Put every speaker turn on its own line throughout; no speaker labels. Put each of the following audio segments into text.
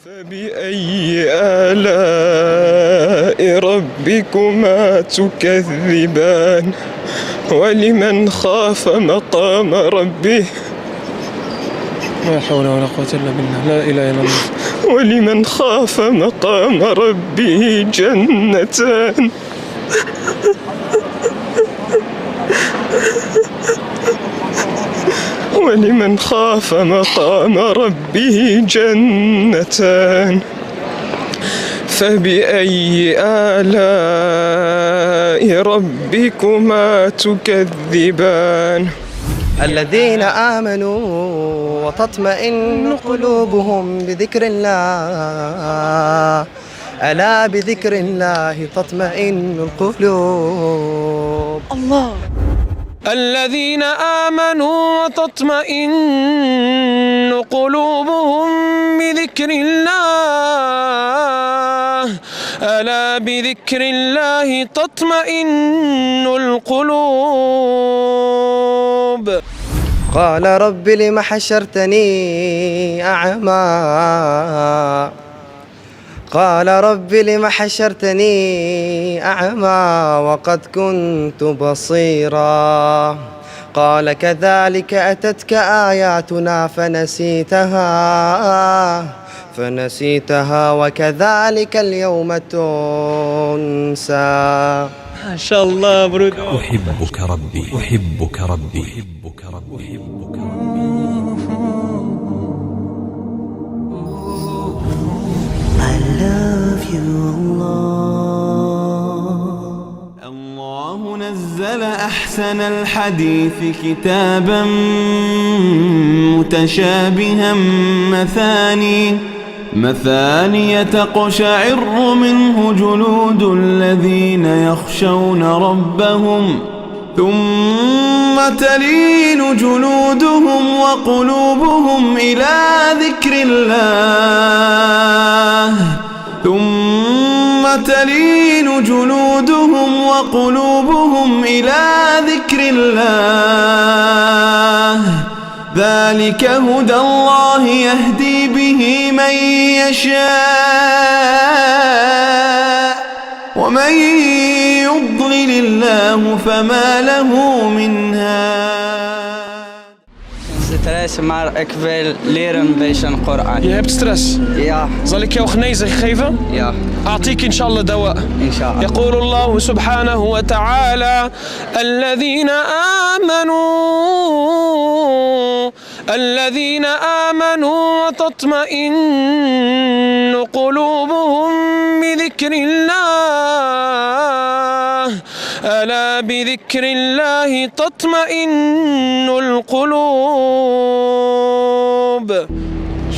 فبأي آلاء ربكما تكذبان ولمن خاف مقام ربه لا حول ولا قوة إلا بالله لا إله إلا الله ولمن خاف مقام ربه جنتان ولمن خاف مقام ربه جنتان فبأي آلاء ربكما تكذبان
الذين آمنوا وتطمئن قلوبهم بذكر الله ألا بذكر الله تطمئن القلوب
الله.
الذين آمنوا وتطمئن قلوبهم بذكر الله ألا بذكر الله تطمئن القلوب.
قال رب لم حشرتني أعمى قال رب لم حشرتني أعمى وقد كنت بصيرا قال كذلك أتتك آياتنا فنسيتها وكذلك اليوم تنسى.
ما شاء الله برود.
أحبك ربي أحبك ربي أحبك ربي أحبك ربي.
I love you Allah.
الله نزل أحسن الحديث كتابا متشابها مثاني تقشعر منه جلود الذين يخشون ربهم ثم تلين جلودهم وقلوبهم إلى ذكر الله ثم تلين جلودهم وقلوبهم إلى ذكر الله ذلك هدى الله يهدي به من يشاء ومن يضلل الله فما له من هاد.
Stress, maar ik wil leren een beetje Koran.
Je hebt stress?
Ja.
Zal ik jou genezen geven?
Ja.
أعطيك إن شاء الله دواء.
إن شاء الله.
يقول الله سبحانه وتعالى الذين آمنوا وتطمئن قلوبهم بذكر الله ألا بذكر الله تطمئن القلوب.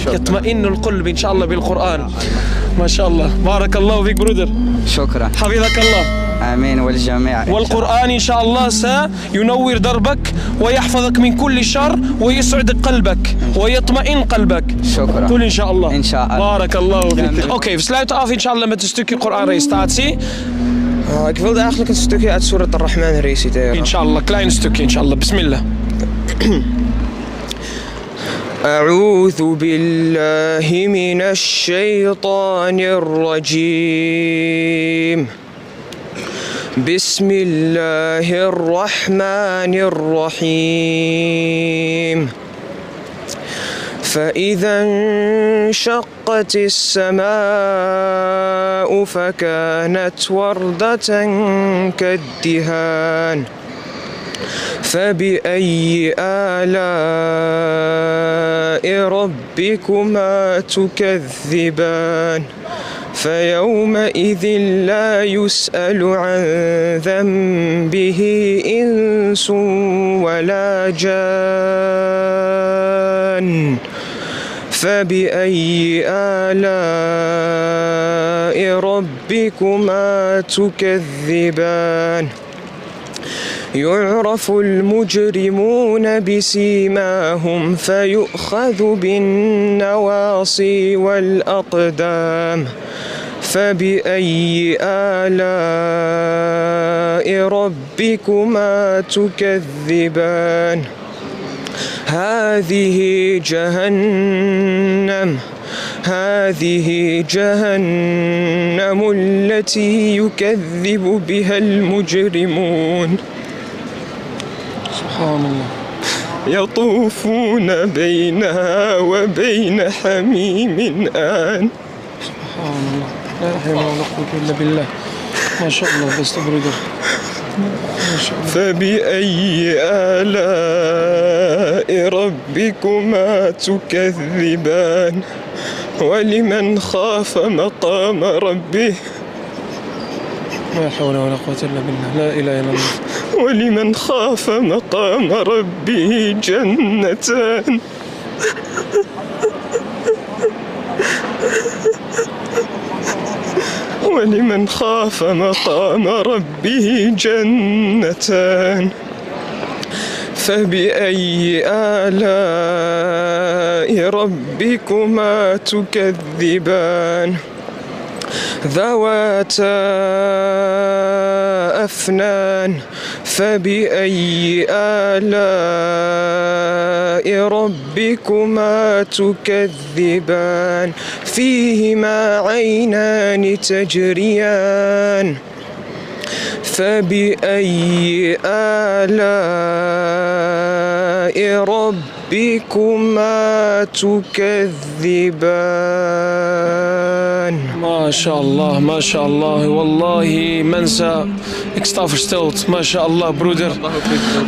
يطمئن القلب إن شاء الله بالقرآن. ما شاء الله بارك الله فيك برودر.
شكرا.
حفظك الله.
آمين والجميع.
والقرآن إن شاء الله سينور دربك ويحفظك من كل شر ويسعد قلبك ويطمئن قلبك.
شكرا.
قل إن شاء الله.
إن شاء الله.
بارك الله فيك. Oké, we sluiten af inshallah met een stukje Koran-recitatie.
Ik wilde eigenlijk een stukje uit Surat Ar-Rahman reciteren.
Inshallah, klein stukje inshallah. Bismillah.
أعوذ بالله من الشيطان الرجيم بسم الله الرحمن الرحيم فإذا انشقت السماء فكانت وردة كالدهان فبأي آلاء ربكما تكذبان فيومئذ لا يسأل عن ذنبه إنس ولا جان فبأي آلاء ربكما تكذبان يعرف المجرمون بسيماهم فيؤخذ بالنواصي والأقدام فبأي آلاء ربكما تكذبان هذه جهنم هذه جهنم التي يكذب بها المجرمون
سبحان الله.
يطوفون بينها وبين حميم آن.
سبحان الله. لا حول ولا قوة إلا بالله. ما شاء الله. بس برودر ما شاء الله.
فبأي آلاء ربكما تكذبان ولمن خاف مقام ربه
لا حول ولا قوة إلا بالله. لا إله إلا الله.
ولمن خاف مقام ربه جنتان ولمن خاف مقام ربه جنتان فبأي آلاء ربكما تكذبان ذواتا أفنان فبأي آلاء ربكما تكذبان فيهما عينان تجريان فبأي آلاء ربكما تكذبان.
ما شاء الله ما شاء الله والله ما انسى اكستافر ستيلت. ما شاء الله برودر.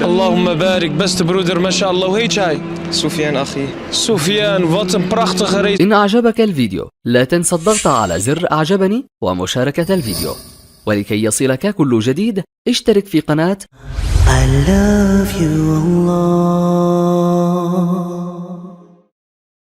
اللهم بارك. بست برودر ما شاء الله. وهيك هاي
سفيان أخي.
سفيان wat een prachtige race.
إن أعجبك الفيديو لا تنسى الضغط على زر أعجبني ومشاركة الفيديو، ولكي يصلك كل جديد اشترك في قناة
I love you Allah.